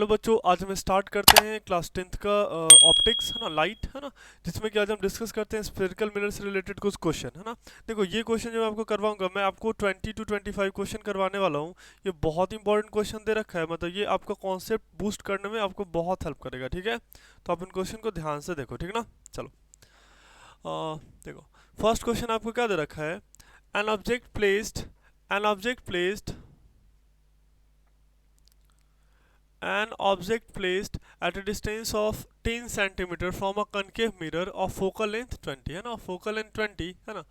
Hello बच्चों, आज हम स्टार्ट करते हैं क्लास 10th का ऑप्टिक्स है ना, लाइट है ना, जिसमें कि आज हम डिस्कस करते हैं स्फेरिकल मिरर से रिलेटेड कुछ क्वेश्चन है ना। देखो ये क्वेश्चन जो मैं आपको करवाऊंगा, मैं आपको 20 to 25 क्वेश्चन करवाने वाला हूँ। ये बहुत इंपॉर्टेंट क्वेश्चन दे रखा है, मतलब ये आपका कॉन्सेप्ट बूस्ट करने में आपको बहुत हेल्प करेगा, ठीक है। तो आप इन क्वेश्चन को ध्यान से देखो, ठीक ना। चलो देखो, फर्स्ट क्वेश्चन आपको क्या दे रखा है। An object placed an object placed an object placed at a distance of 10 centimeter from a concave mirror of focal length 20 है ना, focal length 20 है ना।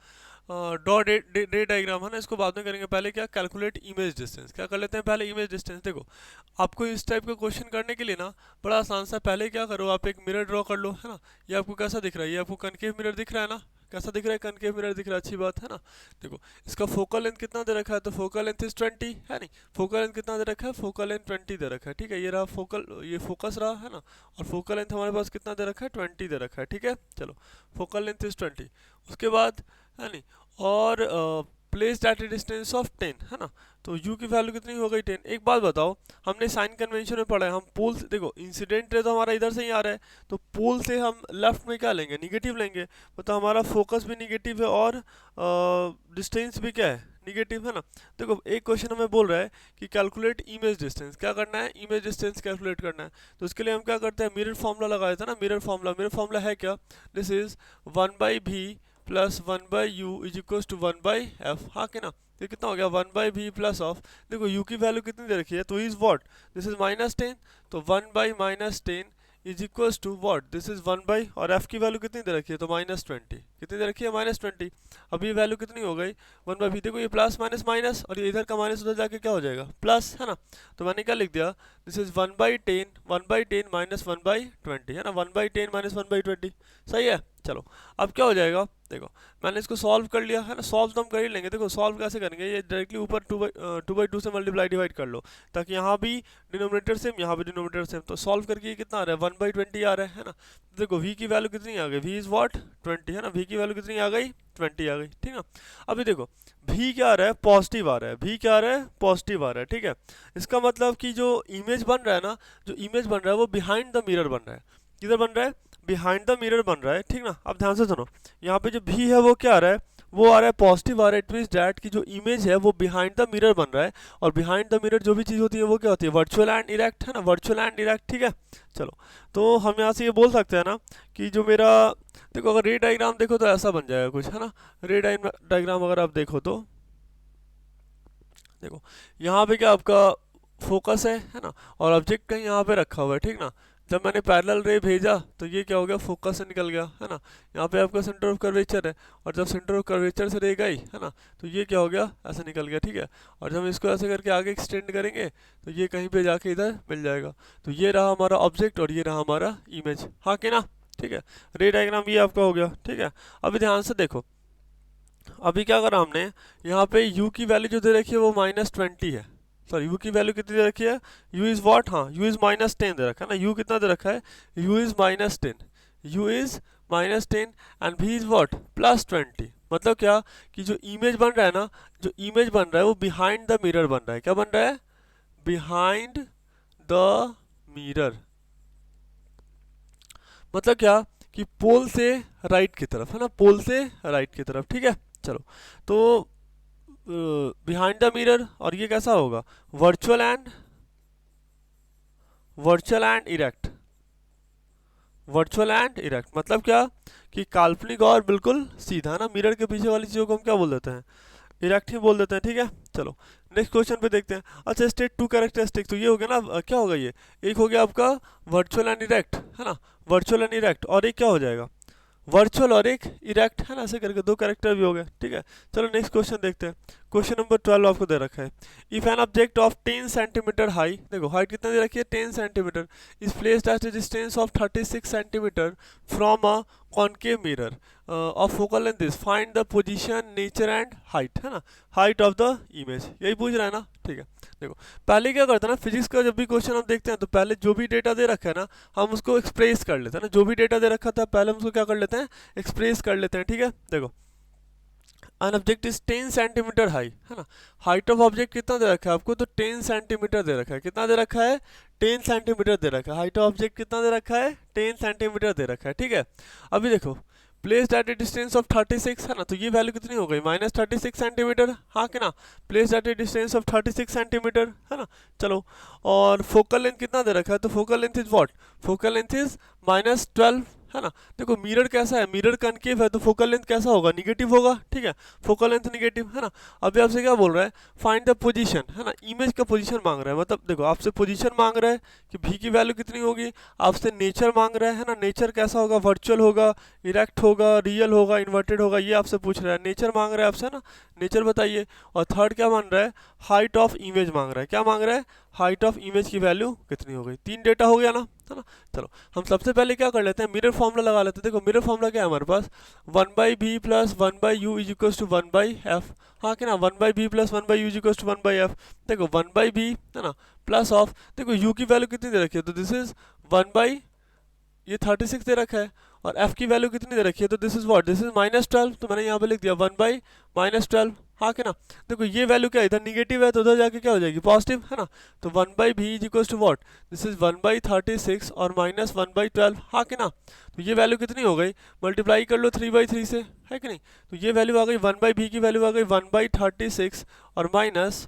ड्रॉ डे डायग्राम है ना, इसको बाद में करेंगे, पहले क्या कैलकुलेट इमेज डिस्टेंस, क्या कर लेते हैं पहले इमेज डिस्टेंस। देखो आपको इस टाइप का क्वेश्चन करने के लिए ना बड़ा आसान सा, पहले क्या करो, आप एक मिरर ड्रॉ कर लो है ना। ये आपको कैसा दिख रहा है, ये आपको कनकेव मिरर दिख रहा है ना, कैसा दिख रहा है, कनकेव मिरर दिख रहा है, अच्छी बात है ना। देखो इसका फोकल लेंथ कितना दे रखा है, तो फोकल लेंथ इज 20 है नहीं। फोकल लेंथ कितना दे रखा है, फोकल लेंथ 20 दे रखा है, ठीक है। ये रहा फोकल, ये फोकस रहा है ना, और फोकल लेंथ हमारे पास कितना दे रखा है, 20 दे रखा है, ठीक है। चलो फोकल लेंथ इज 20, उसके बाद है नहीं, और placed at a distance of 10 है ना, तो u की वैल्यू कितनी हो गई 10। एक बात बताओ, हमने साइन कन्वेंशन में पढ़ा है, हम पोल से, देखो इंसिडेंट रे तो हमारा इधर से ही आ रहा है, तो पोल से हम लेफ्ट में क्या लेंगे, निगेटिव लेंगे, मतलब हमारा फोकस भी निगेटिव है और डिस्टेंस भी क्या है, निगेटिव है ना। देखो एक क्वेश्चन हमें बोल रहा है कि कैलकुलेट इमेज डिस्टेंस, क्या करना है, इमेज डिस्टेंस कैलकुलेट करना है। तो उसके लिए हम क्या करते हैं, मिरर फॉर्मूला लगाया था ना, मिरर फॉर्मूला है क्या, this is 1/v plus 1/u is equal to 1/f, हाँ कि ना। ये कितना हो गया, 1/v प्लस ऑफ, देखो u की वैल्यू कितनी दे रखी है, तो इज व्हाट, दिस इज -10, तो 1/-10 is equal to what, this is 1/, और f की वैल्यू कितनी दे रखी है, तो -20, कितनी दे रखी है, -20। अब ये वैल्यू कितनी हो गई, 1/v, देखो ये प्लस माइनस माइनस, और ये इधर का माइनस उधर जाके क्या हो जाएगा, प्लस है ना। तो मैंने क्या लिख दिया, दिस इज 1/10 माइनस 1/20 है ना, 1/10 माइनस 1/20, सही है। चलो अब क्या हो जाएगा, देखो मैंने इसको सॉल्व कर लिया है ना, सॉल्व तो हम कर ही लेंगे। देखो सॉल्व कैसे करेंगे, ये डायरेक्टली ऊपर 2/2 से मल्टीप्लाई डिवाइड कर लो, ताकि यहाँ भी डिनोमिनेटर सेम, यहाँ भी डिनोमिनेटर सेम। तो सॉल्व करके ये कितना आ रहा है, 1/20 आ रहा है ना। देखो v की वैल्यू कितनी आ गई, v इज व्हाट 20 है ना, v की वैल्यू कितनी आ गई, 20 आ गई, ठीक है। अभी देखो v क्या आ रहा है, पॉजिटिव आ रहा है, v क्या आ रहा है, पॉजिटिव आ रहा है, ठीक है। इसका मतलब कि जो इमेज बन रहा है ना, जो इमेज बन रहा है वो बिहाइंड द मिरर बन रहा है, किधर बन रहा है, बिहाइंड द मिरर बन रहा है, ठीक ना। अब ध्यान से सुनो, यहाँ पे जो भी है वो क्या आ रहा है, वो आ रहा है पॉजिटिव आ रहा है। इट मींस डैट की जो इमेज है वो बिहाइंड द मिरर बन रहा है, और बिहाइंड द मिरर जो भी चीज़ होती है वो क्या होती है, वर्चुअल एंड इरेक्ट है ना, वर्चुअल एंड इरेक्ट, ठीक है। चलो तो हम यहाँ से ये बोल सकते हैं ना कि जो मेरा, देखो अगर रे डायग्राम देखो तो ऐसा बन जाएगा कुछ है ना। रे डायग्राम अगर आप देखो तो देखो यहाँ पे क्या आपका फोकस है ना, और ऑब्जेक्ट कहीं यहाँ पे रखा हुआ है, ठीक ना। जब मैंने पैरेलल रे भेजा तो ये क्या हो गया, फोकस से निकल गया है ना। यहाँ पे आपका सेंटर ऑफ कर्वेचर है, और जब सेंटर ऑफ कर्वेचर से रे गई है ना, तो ये क्या हो गया, ऐसे निकल गया, ठीक है। और जब हम इसको ऐसे करके आगे एक्सटेंड करेंगे तो ये कहीं पे जाके इधर मिल जाएगा। तो ये रहा हमारा ऑब्जेक्ट और ये रहा हमारा इमेज, हाँ कि ना, ठीक है। रे डायग्राम ये आपका हो गया, ठीक है। अभी ध्यान से देखो, अभी क्या करा हमने, यहाँ पे u की वैल्यू जो दे रखी है वो -20 है, सॉरी u की वैल्यू कितनी दे रखी है, u इज व्हाट, हाँ u इज -10 दे रखा है ना। u कितना दे रखा है, u is -10, u is -10 and v is what, +20। मतलब क्या कि जो इमेज बन रहा है ना, जो इमेज बन रहा है वो बिहाइंड द मिरर बन रहा है, क्या बन रहा है, बिहाइंड द मिरर। मतलब क्या कि पोल से राइट की तरफ है ना, पोल से राइट की तरफ, ठीक है। चलो तो बिहाइंड द मिरर, और ये कैसा होगा, virtual and erect, virtual and erect. मतलब क्या कि काल्पनिक और बिल्कुल सीधा ना, मिरर के पीछे वाली चीज़ों को हम क्या बोल देते हैं, इरेक्ट ही बोल देते हैं, ठीक है। चलो नेक्स्ट क्वेश्चन पे देखते हैं। अच्छा स्टेट टू कैरेक्टरिस्टिक, तो ये हो गया ना, क्या होगा ये, एक हो गया आपका वर्चुअल एंड इरेक्ट है ना, वर्चुअल एंड इरेक्ट, और एक क्या हो जाएगा, वर्चुअल और एक इरेक्ट है ना, ऐसे करके दो कैरेक्टर भी हो गए, ठीक है। चलो नेक्स्ट क्वेश्चन देखते हैं। क्वेश्चन नंबर 12 आपको दे रखा है, if N object of 10 centimetre high, देखो हाइट कितना दे रखी है, 10 centimetre, is placed at a distance of 36 centimetre from a concave mirror of focal length this, find the position, nature and height है ना, height of the image, यही पूछ रहा है ना, ठीक है। देखो पहले क्या करता है ना, फिजिक्स का जब भी क्वेश्चन हम देखते हैं तो पहले जो भी डेटा दे रखा है ना हम उसको एक्सप्रेस कर लेते हैं ना, जो भी डेटा दे रखा था पहले हम उसको क्या कर लेते हैं, एक्सप्रेस कर लेते हैं, ठीक है। देखो N object is 10 centimetre high, है ना। हाइट ऑफ ऑब्जेक्ट कितना दे रखा है आपको, तो 10 सेंटीमीटर दे रखा है। कितना दे रखा है, 10 सेंटीमीटर दे रखा है। हाइट ऑफ ऑब्जेक्ट कितना दे रखा है, 10 सेंटीमीटर दे रखा है, ठीक है। अभी देखो placed at a distance of 36, है ना, तो ये वैल्यू कितनी हो गई, -36 सेंटीमीटर, हाँ कि ना। Placed at a distance of 36 centimetre, है ना। चलो, और फोकल लेंथ कितना दे रखा है, तो focal length is what, focal length is -12, है ना। देखो मिरर कैसा है, मिरर कनकेव है, तो फोकल लेंथ कैसा होगा, निगेटिव होगा, ठीक है। फोकल लेंथ निगेटिव, है ना। अभी आपसे क्या बोल रहा है, फाइंड द पोजीशन, है ना। इमेज का पोजीशन मांग रहा है, मतलब देखो आपसे पोजीशन मांग रहा है कि भी की वैल्यू कितनी होगी, आपसे नेचर मांग रहा है ना। नेचर कैसा होगा, वर्चुअल होगा, इरेक्ट होगा, रियल होगा, इन्वर्टेड होगा, ये आपसे पूछ रहा है। नेचर मांग रहा है आपसे ना, नेचर बताइए। और थर्ड क्या मांग रहा है, हाइट ऑफ इमेज मांग रहा है। क्या मांग रहा है, हाइट ऑफ इमेज की वैल्यू कितनी हो गई। 3 डेटा हो गया ना, है ना। चलो हम सबसे पहले क्या कर लेते हैं, मिरर फॉर्मूला लगा लेते हैं। देखो मिरर फॉर्मूला क्या है हमारे पास, 1/b plus 1/u is equal to 1/f, हाँ कि ना। 1/b plus 1/u is equal to 1/f। देखो 1/b, है ना, प्लस ऑफ, देखो u की वैल्यू कितनी दे रखी है, तो दिस इज 1 ये 36 दे रखा है, और f की वैल्यू कितनी दे रखी है, तो this is what, this is -12, तो मैंने यहाँ पे लिख दिया 1/-12, हाँ कि ना। देखो ये वैल्यू क्या है, इधर निगेटिव है तो उधर जाके क्या हो जाएगी, पॉजिटिव, है ना। तो 1/b is equal to what, this is 1/36 और -1/12, हाँ कि ना। तो ये वैल्यू कितनी हो गई, मल्टीप्लाई कर लो 3/3 से, है कि नहीं। तो ये वैल्यू आ गई 1/b की वैल्यू आ गई 1/36 और माइनस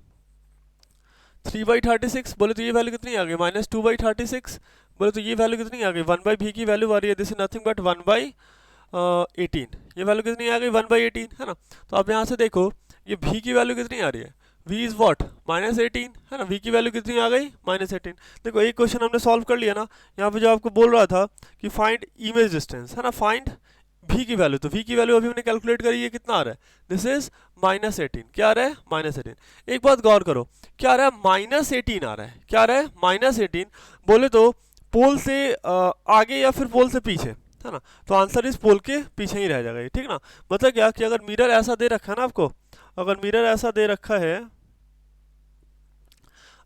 3/36, बोले तो ये वैल्यू कितनी आ गई, -2/36, बोले तो ये वैल्यू कितनी आ गई, 1/b की वैल्यू आ रही है, दिस इज नथिंग बट 1/18। ये वैल्यू कितनी आ गई, 1/18, है ना। तो आप यहाँ से देखो ये v की वैल्यू कितनी आ रही है, v इज व्हाट, -18, है ना। v की वैल्यू कितनी आ गई, -18। देखो एक क्वेश्चन हमने सॉल्व कर लिया ना। यहाँ पे जो आपको बोल रहा था कि फाइंड इमेज डिस्टेंस, है ना, फाइंड v की वैल्यू, तो v की वैल्यू अभी हमने कैलकुलेट करी है, कितना आ रहा है, दिस इज -18। क्या आ रहा है, -18। एक बात गौर करो, क्या आ रहा है, -18 आ रहा है। क्या आ रहा है, -18, बोले तो पोल से आगे या फिर पोल से पीछे, है ना। तो आंसर इस पोल के पीछे ही रह जाएगा ये, ठीक ना। मतलब क्या कि अगर मिरर ऐसा दे रखा है ना आपको, अगर मिरर ऐसा दे रखा है,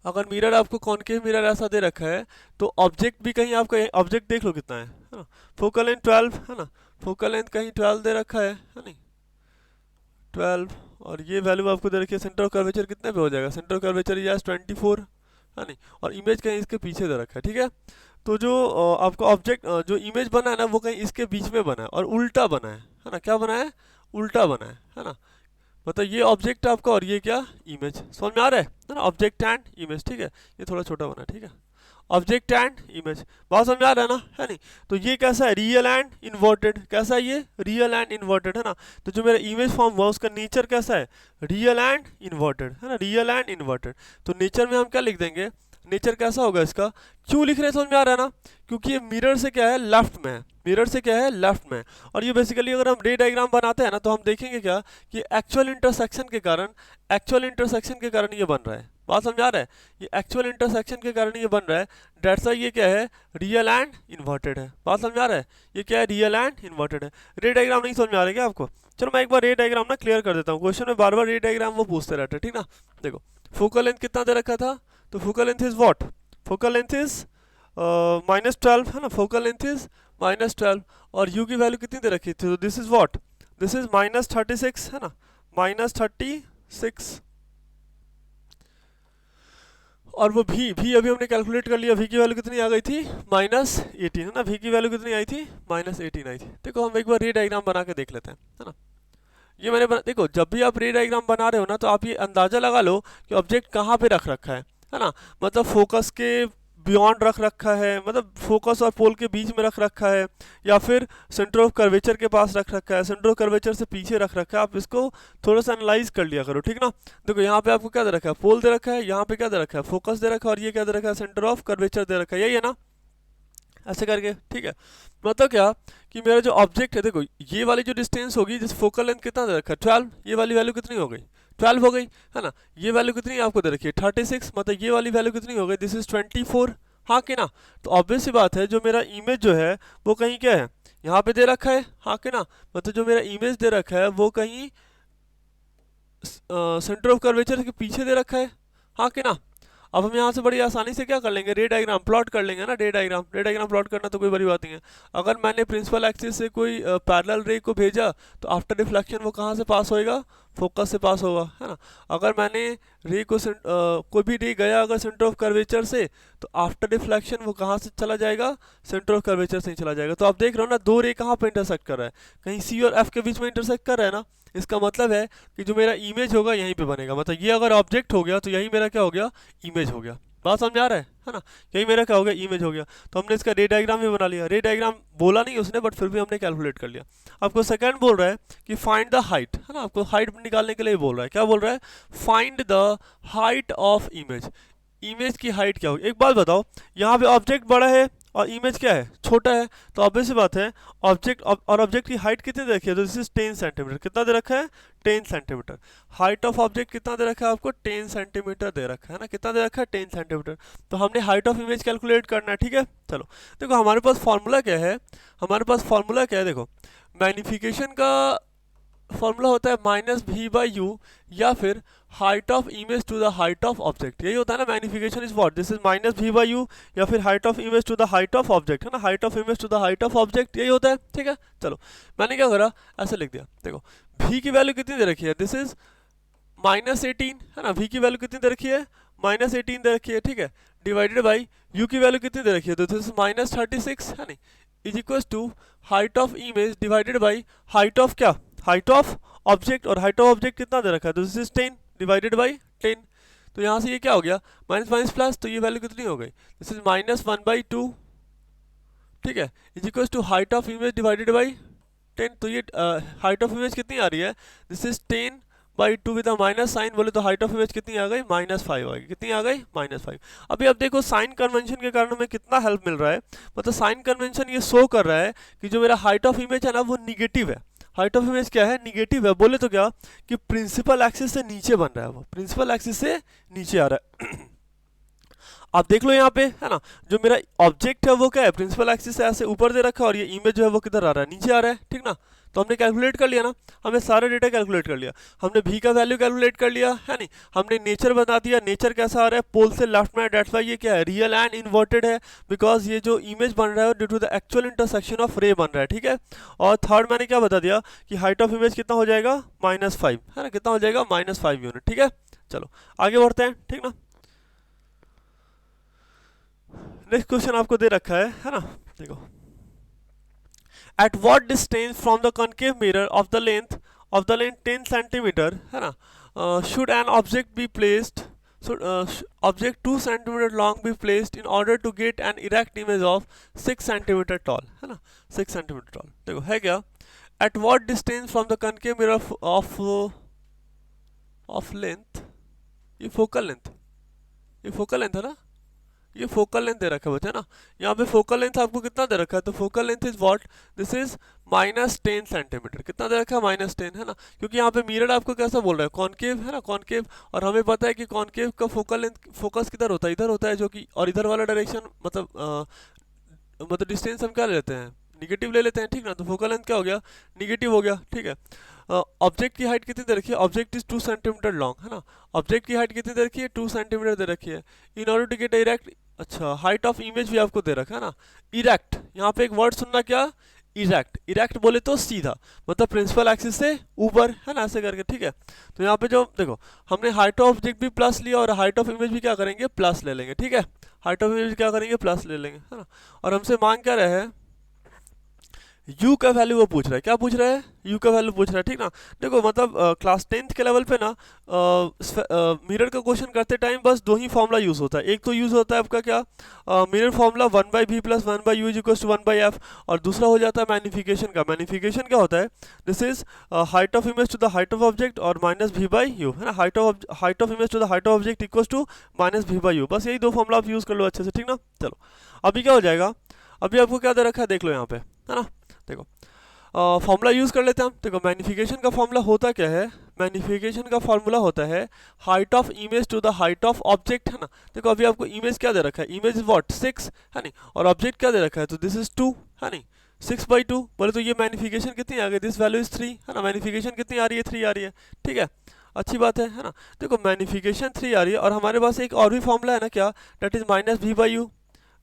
अगर मिरर आपको कॉनकेव मिरर ऐसा दे रखा है, तो ऑब्जेक्ट भी कहीं आपका, ऑब्जेक्ट देख लो कितना है ना। फोकल लेंथ 12, है ना। फोकल लेंथ कहीं 12 दे रखा है नहीं, 12, और ये वैल्यू आपको दे रखी है। सेंटर ऑफ कर्वेचर कितने पे हो जाएगा, सेंटर ऑफ कर्वेचर इज 24, है नहीं। और इमेज कहीं इसके पीछे दे रखा है, ठीक है। तो जो आपका ऑब्जेक्ट जो इमेज बना है ना, वो कहीं इसके बीच में बना है और उल्टा बना है ना। क्या बना है, उल्टा बना है ना। मतलब ये ऑब्जेक्ट आपका और ये क्या, इमेज, समझ में आ रहा है ना। ऑब्जेक्ट एंड इमेज, ठीक है। ये थोड़ा छोटा बना है, ठीक है। ऑब्जेक्ट एंड इमेज, बात समझ में आ रहा है ना, है नहीं। तो ये कैसा है, रियल एंड इन्वर्टेड, कैसा है ये, रियल एंड इन्वर्टेड, है ना। तो जो मेरा इमेज फॉर्म हुआ उसका नेचर कैसा है, रियल एंड इन्वर्टेड, है ना, रियल एंड इन्वर्टेड। तो नेचर में हम क्या लिख देंगे, नेचर कैसा होगा इसका, क्यों लिख रहे हैं समझ में आ रहा है ना, क्योंकि ये मिरर से क्या है, लेफ्ट में है, मिरर से क्या है, लेफ्ट में। और ये बेसिकली अगर हम रे डायग्राम बनाते हैं ना, तो हम देखेंगे क्या कि एक्चुअल इंटरसेक्शन के कारण, एक्चुअल इंटरसेक्शन के कारण ये बन रहा है। बात समझ आ रहा है, ये एक्चुअल इंटरसेक्शन के कारण ये बन रहा है। डेट्स वाई ये क्या है, रियल एंड इन्वर्टेड है। बात समझ आ रहा है, ये क्या है, रियल एंड इन्वर्टेड है। रे डायग्राम नहीं समझ में आ रहा है क्या आपको, चलो मैं एक बार रे डायग्राम ना क्लियर कर देता हूँ। क्वेश्चन में बार बार रे डायग्राम वो पूछते रहते हैं, ठीक ना। देखो फोकल लेंथ कितना दे रखा था, तो focal length is what, focal length is -12, है ना। फोकल लेंथ इज -12, और u की वैल्यू कितनी दे रखी थी, तो this is what, this is -36, है ना, -36। और वो भी अभी हमने कैलकुलेट कर लिया, v की वैल्यू कितनी आ गई थी, -18, है ना। v की वैल्यू कितनी आई थी, -18 आई थी। देखो हम एक बार रे डायग्राम बना के देख लेते हैं, है ना। ये मैंने देखो जब भी आप रे डायग्राम बना रहे हो ना, तो आप ये अंदाजा लगा लो कि ऑब्जेक्ट कहाँ पे रख रखा है ना। मतलब फोकस के बियॉन्ड रख रखा है, मतलब फोकस और पोल के बीच में रख रखा है, या फिर सेंटर ऑफ कर्वेचर के पास रख रखा है, सेंटर ऑफ कर्वेचर से पीछे रख रखा है। आप इसको थोड़ा सा एनालाइज कर लिया करो, ठीक ना। देखो यहाँ पे आपको क्या दे रखा है, पोल दे रखा है, यहाँ पे क्या दे रखा है, फोकस दे रखा है, और ये क्या दे रखा है, सेंटर ऑफ कर्वेचर दे रखा है, यही है ना, ऐसे करके, ठीक है। मतलब क्या कि मेरा जो ऑब्जेक्ट है, देखो ये वाली जो डिस्टेंस होगी, जिस फोकल लेंथ कितना दे रखा है, 12, ये वाली वैल्यू कितनी हो गई, 12 हो गई, है ना। ये वैल्यू कितनी आपको दे रखी है, 36, मतलब ये वाली वैल्यू कितनी हो गई, दिस इज 24, हाँ कि ना। तो ऑब्वियस सी बात है, जो मेरा इमेज जो है वो कहीं क्या है, यहाँ पे दे रखा है, हाँ कि ना। मतलब जो मेरा इमेज दे रखा है वो कहीं सेंटर ऑफ कर्वेचर के पीछे दे रखा है, हाँ कि ना। अब हम यहाँ से बड़ी आसानी से क्या कर लेंगे, रे डायग्राम प्लॉट कर लेंगे ना। रे डायग्राम प्लॉट करना तो कोई बड़ी बात नहीं है। अगर मैंने प्रिंसिपल एक्सिस से कोई पैरेलल रे को भेजा तो आफ्टर रिफ्लेक्शन वो कहाँ से पास होएगा, फोकस से पास होगा, है ना। अगर मैंने रे को कोई भी रे गया अगर सेंटर ऑफ कर्वेचर से, तो आफ्टर रिफ्लेक्शन वो कहाँ से चला जाएगा, सेंटर ऑफ कर्वेचर से ही चला जाएगा। तो आप देख रहे हो ना, दो रे कहाँ पे इंटरसेक्ट कर रहा है, कहीं सी और एफ के बीच में इंटरसेक्ट कर रहा है ना। इसका मतलब है कि जो मेरा इमेज होगा यहीं पे बनेगा, मतलब ये अगर ऑब्जेक्ट हो गया तो यही मेरा क्या हो गया, इमेज हो गया। बात समझ आ रहा है ना। यही मेरा क्या हो गया, इमेज हो गया। तो हमने इसका रे डायग्राम भी बना लिया। रे डायग्राम बोला नहीं उसने, बट फिर भी हमने कैलकुलेट कर लिया। आपको सेकंड बोल रहा है कि फाइंड द हाइट, है ना, आपको हाइट निकालने के लिए बोल रहा है। क्या बोल रहा है, find the height of image. Image की हाइट क्या होगी। एक बात बताओ, यहाँ पे ऑब्जेक्ट बड़ा है और इमेज क्या है, छोटा है, तो ऑब्वियस सी बात है ऑब्जेक्ट और ऑब्जेक्ट की हाइट कितनी दे रखी है, तो दिस इज 10 सेंटीमीटर। कितना दे रखा है, 10 सेंटीमीटर। हाइट ऑफ ऑब्जेक्ट कितना दे रखा है आपको, 10 सेंटीमीटर दे रखा है ना। कितना दे रखा है, 10 सेंटीमीटर। तो हमने हाइट ऑफ इमेज कैलकुलेट करना है, ठीक है। चलो देखो हमारे पास फॉर्मूला क्या है, हमारे पास फॉर्मूला क्या है, देखो मैग्नीफिकेशन का फॉर्मूला होता है माइनस भी बाई यू, या फिर height of image to the height of object. यही होता है ना, magnification is what, this is minus भी बाई यू, या फिर height of image to the height of object, है ना, height of image to the height of object, यही होता है, ठीक है। चलो मैंने क्या करा, ऐसे लिख दिया। देखो भी की वैल्यू कितनी दे रखी है, दिस इज -18, है ना। भी की वैल्यू कितनी दे रखी है, -18 दे रखी है, ठीक है। डिवाइडेड बाई यू की वैल्यू कितनी दे रखी है, तो दिस इज -36, है नहीं, is equal to height of image divided by height of क्या, हाइट ऑफ ऑब्जेक्ट। और हाइट ऑफ ऑब्जेक्ट कितना दे रखा है, तो दिस इज 10 डिवाइडेड बाई 10। तो यहाँ से ये क्या हो गया, माइनस माइनस प्लस, तो ये वैल्यू कितनी हो गई, दिस इज -1/2, ठीक है, is equal to height of image divided by 10। तो ये हाइट ऑफ इमेज कितनी आ रही है, this is 10/2 with minus sign, बोले तो हाइट ऑफ इमेज कितनी आ गई, -5 आ गई। कितनी आ गई, -5। अभी अब देखो साइन कन्वेंशन के कारण हमें कितना हेल्प मिल रहा है, मतलब साइन कन्वेंशन ये शो कर रहा है कि जो मेरा हाइट ऑफ इमेज है ना वो निगेटिव है। हाइट ऑफ इमेज क्या है, निगेटिव है। बोले तो क्या कि प्रिंसिपल एक्सिस से नीचे बन रहा है, वो प्रिंसिपल एक्सिस से नीचे आ रहा है। आप देख लो यहाँ पे, है ना, जो मेरा ऑब्जेक्ट है वो क्या है, प्रिंसिपल एक्सिस से ऐसे ऊपर दे रखा है, और ये इमेज जो है वो किधर आ रहा है, नीचे आ रहा है, ठीक ना। तो हमने कैलकुलेट कर लिया ना, हमने सारा डेटा कैलकुलेट कर लिया। हमने भी का वैल्यू कैलकुलेट कर लिया, है नहीं, हमने नेचर बता दिया, नेचर कैसा आ रहा है, पोल से लेफ्ट में, डेट्स वाई ये क्या है, रियल एंड इन्वर्टेड है, बिकॉज ये जो इमेज बन रहा है due to the actual intersection of ray बन रहा है, ठीक है। और थर्ड मैंने क्या बता दिया कि हाइट ऑफ इमेज कितना हो जाएगा, -5, है ना, कितना हो जाएगा, -5 यूनिट, ठीक है। चलो आगे बढ़ते हैं, ठीक ना। नेक्स्ट क्वेश्चन आपको दे रखा है ना, देखो at what distance from the concave mirror of the length 10 centimetre, है ना, should an object be placed, object 2 centimetre long be placed in order to get an erect image of 6 centimetre tall, है ना, 6 centimetre tall. देखो है क्या, at what distance from the concave mirror of length, ये focal length, ये focal length है ना, ये फोकल लेंथ दे रखा है बच्चा ना। यहाँ पे फोकल लेंथ आपको कितना दे रखा है, तो focal length is what, this is -10 centimetre. कितना दे रखा है, -10, है ना, क्योंकि यहाँ पे मिरर आपको कैसा बोल रहा है, कॉनकेव, है ना, कॉनकेव। और हमें पता है कि कॉनकेव का फोकल लेंथ, फोकस किधर होता है, इधर होता है, जो कि और इधर वाला डायरेक्शन मतलब डिस्टेंस हम क्या ले लेते हैं, निगेटिव ले लेते हैं, ठीक ना। तो फोकल लेंथ क्या हो गया, निगेटिव हो गया, ठीक है। ऑब्जेक्ट की हाइट कितनी दे रखी है, ऑब्जेक्ट इज 2 सेंटीमीटर लॉन्ग, है ना, ऑब्जेक्ट की हाइट कितनी दे रखी है, 2 सेंटीमीटर दे रखी है। In order to get erect, अच्छा हाइट ऑफ इमेज भी आपको दे रखा है ना, इरेक्ट। यहाँ पे एक वर्ड सुनना, क्या, इरेक्ट। इरेक्ट बोले तो सीधा, मतलब प्रिंसिपल एक्सिस से ऊपर, है ना, ऐसे करके, ठीक है। तो यहाँ पे जो देखो हमने हाइट ऑफ ऑब्जेक्ट भी प्लस लिया और हाइट ऑफ इमेज भी क्या करेंगे, प्लस ले लेंगे, ठीक है। हाइट ऑफ इमेज क्या करेंगे, प्लस ले लेंगे, है ना। और हमसे मांग क्या रहे हैं, u का वैल्यू वो पूछ रहा है, क्या पूछ रहा है, u का वैल्यू पूछ रहा है, ठीक ना। देखो मतलब क्लास 10th के लेवल पे ना मिरर का क्वेश्चन करते टाइम बस दो ही फॉर्मूला यूज होता है। एक तो यूज होता है आपका क्या, mirror formula 1/v + 1/u = 1/f, और दूसरा हो जाता है मैग्नीफिकेशन का। मैग्नीफिकेशन क्या होता है, this is height of image to the height of object और -v/u, है ना, height of image to the height of object = -v/u। बस यही दो फॉर्मूला आप यूज कर लो अच्छे से, ठीक ना। चलो अभी क्या हो जाएगा, अभी आपको क्या दे रखा है देख लो यहाँ पे, है ना। देखो फॉर्मूला यूज कर लेते हैं हम। देखो मैग्नीफिकेशन का फॉर्मूला होता क्या है, मैग्नीफिकेशन का फॉर्मूला होता है height of image to the height of object, है ना। देखो अभी आपको इमेज क्या दे रखा है, इमेज इज व्हाट 6, है नहीं, और ऑब्जेक्ट क्या दे रखा है, तो दिस इज 2, है नहीं, 6/2। बोले तो ये मैग्नीफिकेशन कितनी आ गई, दिस वैल्यू इज 3, है ना, मैग्नीफिकेशन कितनी आ रही है, 3 आ रही है, ठीक है। अच्छी बात है ना। देखो मैग्निफिकेशन 3 आ रही है और हमारे पास एक और भी फॉर्मूला है ना, क्या, that is minus v by u.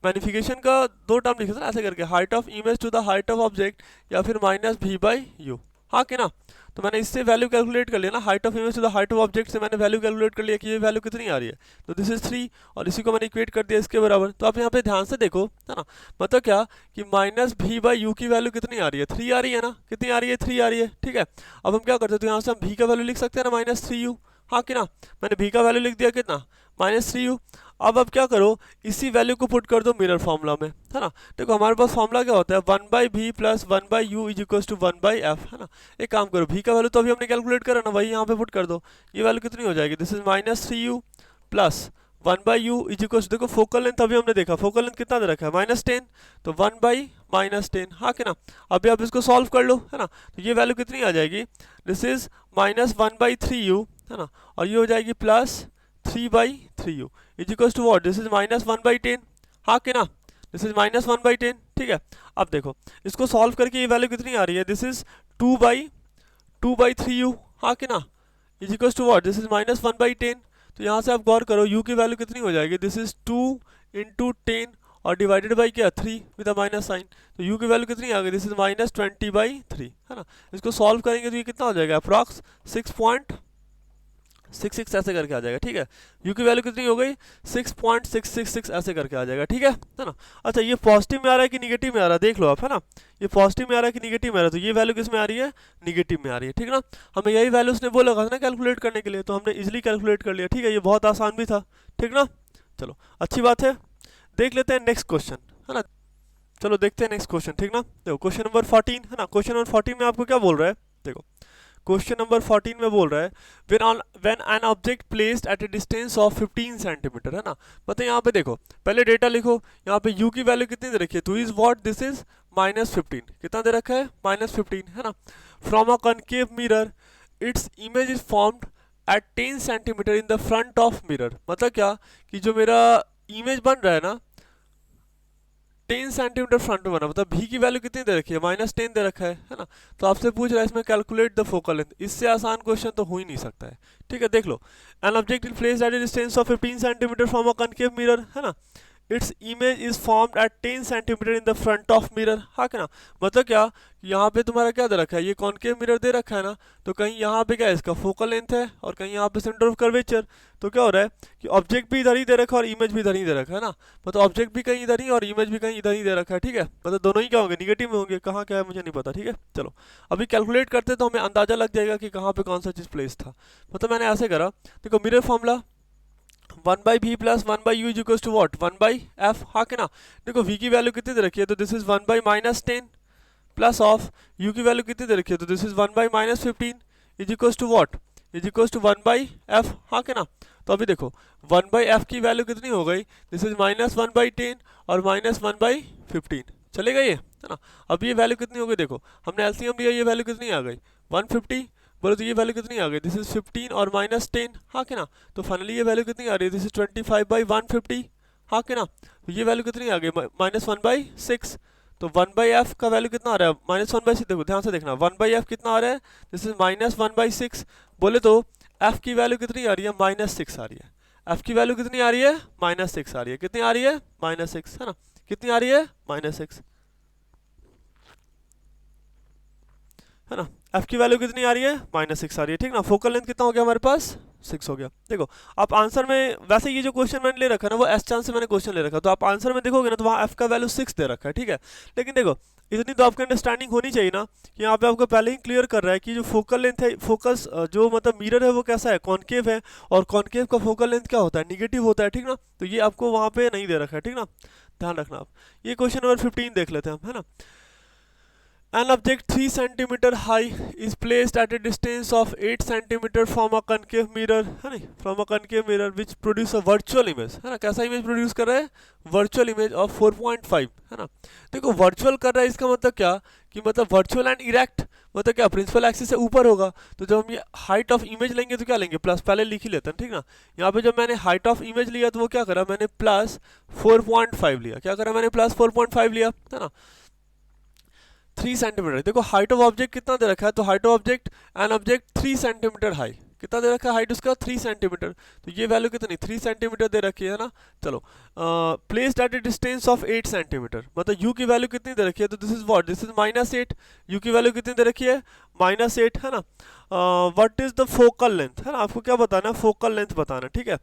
Magnification का दो टर्म लिखे थे ना ऐसे करके, height of image to the height of object या फिर माइनस वी बाई यू, हाँ कि ना। तो मैंने इससे वैल्यू कैलकुलेट कर लिया ना, height of image to the height of object से मैंने वैल्यू कैलकुलेट कर लिया कि ये वैल्यू कितनी आ रही है, तो दिस इज 3, और इसी को मैंने इक्वेट कर दिया इसके बराबर। तो आप यहाँ पे ध्यान से देखो, है ना, मतलब क्या कि माइनस भी बाई यू की वैल्यू कितनी आ रही है, 3 आ रही है ना, कितनी आ रही है, 3 आ रही है, ठीक है। अब हम क्या करते हैं, तो यहाँ से हम भी का वैल्यू लिख सकते हैं ना, -3u, हाँ कि ना। मैंने भी का वैल्यू लिख दिया कितना, -3u। अब क्या करो, इसी वैल्यू को पुट कर दो मिरर फॉर्मूला में, है ना। देखो हमारे पास फॉर्मूला क्या होता है, 1/v plus 1/u is equal to 1/f, है ना। एक काम करो, v का वैल्यू तो अभी हमने कैलकुलेट करा ना, वही यहाँ पे पुट कर दो। ये वैल्यू कितनी हो जाएगी, this is -3u plus 1/u is equal, देखो फोकल लेंथ अभी हमने देखा, फोकल लेंथ कितना दे रखा है, -10, तो 1/-10, हाँ कि ना। अभी आप इसको सॉल्व कर लो, है ना। तो ये वैल्यू कितनी आ जाएगी, दिस इज -1/3u, है ना, और ये हो जाएगी +3/3u is equal to what, this is -1/10, हाँ कि ना, दिस इज -1/10, ठीक है। अब देखो इसको सॉल्व करके ये वैल्यू कितनी आ रही है, दिस इज 2/3u, हाँ कि ना, is equal to what, this is -1/10। तो यहाँ से आप गौर करो u की वैल्यू कितनी हो जाएगी, दिस इज 2 × 10 और डिवाइडेड बाई क्या, 3 विद अ माइनस साइन। तो u की वैल्यू कितनी आ गई, दिस इज -20/3, है ना। इसको सॉल्व करेंगे तो ये कितना हो जाएगा, अप्रॉक्स 6.66 ऐसे करके आ जाएगा, ठीक है। u की वैल्यू कितनी हो गई, 6.666 ऐसे करके आ जाएगा, ठीक है ना। अच्छा ये पॉजिटिव में आ रहा है कि निगेटिव में आ रहा है, देख लो आप, है ना। ये पॉजिटिव में आ रहा है कि निगेटिव में आ रहा है, तो ये वैल्यू किस में आ रही है, निगेटिव में आ रही है, ठीक ना। हमें यही वैल्यू उसने बोला था ना कैलकुलेट करने के लिए, तो हमने इजिली कैलकुलेट कर लिया, ठीक है। ये बहुत आसान भी था, ठीक ना। चलो अच्छी बात है, देख लेते हैं नेक्स्ट क्वेश्चन, है ना। चलो देखते हैं नेक्स्ट क्वेश्चन, ठीक ना। देखो क्वेश्चन नंबर 14, है ना। क्वेश्चन नंबर 14 में आपको क्या बोल रहा है, देखो क्वेश्चन नंबर 14 में बोल रहा है when an object placed at a distance of 15 centimetre, है ना। मतलब यहाँ पे देखो पहले डेटा लिखो, यहाँ पे u की वैल्यू कितनी दे रखी है, तो इज व्हाट, दिस इज -15, कितना दे रखा है, -15, है ना। From a concave mirror it's image is formed at 10 centimetre in the front of mirror. मतलब क्या कि जो मेरा इमेज बन रहा है ना 10 सेंटीमीटर फ्रंट में बना, मतलब भी की वैल्यू कितनी दे रखी है, -10 दे रखा है ना। तो आपसे पूछ रहा है इसमें कैलकुलेट द फोकल लेंथ, इससे आसान क्वेश्चन तो हो ही नहीं सकता है, ठीक है। देख लो, an object is placed at a distance of 15 centimetre from a concave mirror, है ना। Its image is formed at 10 centimetre in the front of mirror, हाँ क्या ना। मतलब क्या, यहाँ पे तुम्हारा क्या दे रखा है, ये कॉनकेव मिरर दे रखा है ना, तो कहीं यहाँ पे क्या है, इसका फोकल लेंथ है और कहीं यहाँ पे सेंटर ऑफ कर्वेचर। तो क्या हो रहा है कि ऑब्जेक्ट भी इधर ही दे रखा है और इमेज भी इधर ही दे रखा है ना। मतलब ऑब्जेक्ट भी कहीं इधर ही और इमेज भी कहीं इधर ही दे रखा है, ठीक है। मतलब दोनों ही क्या होंगे, निगेटिव में होंगे, कहाँ क्या है मुझे नहीं पता, ठीक है। चलो अभी कैलकुलेट करते तो हमें अंदाजा लग जाएगा कि कहाँ पे कौन सा चीज़ प्लेस था। मतलब मैंने ऐसे करा, देखो mirror formula 1/v plus 1/u is equal to what, 1/f, हाँ कि ना। देखो v की वैल्यू कितनी दे रखी है, तो this is 1/-10 plus of u की वैल्यू कितनी दे रखी है, तो this is 1/-15 is equal to what, is equal to 1/f, हाँ कि ना। तो अभी देखो 1/f की वैल्यू कितनी हो गई, दिस इज -1/10 और -1/15, चलेगा ये, है ना। अब ये वैल्यू कितनी हो गई, देखो हमने एलसीएम लिया, ये वैल्यू कितनी आ गई 150, बोलो तो ये वैल्यू कितनी आ गई, दिस इज 15 और -10, हाँ कि ना। तो फाइनली ये वैल्यू कितनी आ रही है, दिस इज 25/150, हाँ कि ना। तो ये वैल्यू कितनी आ गई, -1/6। तो 1/f का वैल्यू कितना आ रहा है, -1/6, देखो ध्यान से देखना 1/f कितना आ रहा है, दिस इज -1/6। बोले तो f की वैल्यू कितनी आ रही है, -6 आ रही है। f की वैल्यू कितनी आ रही है, -6 आ रही है, कितनी आ रही है, -6, है ना। कितनी आ रही है, -6, है ना। f की वैल्यू कितनी आ रही है, -6 आ रही है, ठीक ना। फोकल लेंथ कितना हो गया हमारे पास, 6 हो गया। देखो आप आंसर में, वैसे ये जो क्वेश्चन मैंने ले रखा है ना वो एस चांस से मैंने क्वेश्चन ले रखा है, तो आप आंसर में देखोगे ना तो वहाँ f का वैल्यू 6 दे रखा है, ठीक है। लेकिन देखो इतनी तो आपकी अंडरस्टैंडिंग होनी चाहिए ना कि यहाँ पे आपको पहले ही क्लियर कर रहा है कि जो फोकल लेंथ है, फोकस जो मतलब मिरर है वो कैसा है, कॉनकेव है, और कॉनकेव का फोकल लेंथ क्या होता है, निगेटिव होता है, ठीक ना। तो ये आपको वहाँ पे नहीं दे रखा है, ठीक ना, ध्यान रखना आप। ये क्वेश्चन नंबर 15 देख लेते हैं हम, है ना। An object 3 centimeter high is placed at a distance of 8 centimeter from a concave mirror, है ना, from a concave mirror which produce a virtual image, है ना। कैसा इमेज प्रोड्यूस कर रहा है, वर्चुअल इमेज ऑफ 4.5, है ना। देखो वर्चुअल कर रहा है, इसका मतलब क्या कि मतलब वर्चुअल एंड इरेक्ट, मतलब क्या प्रिंसिपल एक्सिस से ऊपर होगा। तो जब हम ये हाइट ऑफ इमेज लेंगे तो क्या लेंगे, प्लस, पहले लिख ही लेते हैं, ठीक ना। यहाँ पे जब मैंने हाइट ऑफ इमेज लिया तो वो क्या करा, मैंने +4.5 लिया, क्या करा मैंने, +4.5 लिया, है ना। 3 सेंटीमीटर, देखो हाइट ऑफ ऑब्जेक्ट कितना दे रखा है, तो height of object an object 3 centimetre high, कितना दे रखा है हाइट उसका 3 सेंटीमीटर, तो ये वैल्यू कितनी 3 सेंटीमीटर दे रखी है ना। चलो placed at a distance of 8 centimetre, मतलब यू की वैल्यू कितनी दे रखी है, तो this is what, this is -8, you की वैल्यू कितनी दे रखी है -8 है ना। What is the focal length है ना, आपको क्या बताना है, फोकल लेंथ बताना, ठीक है।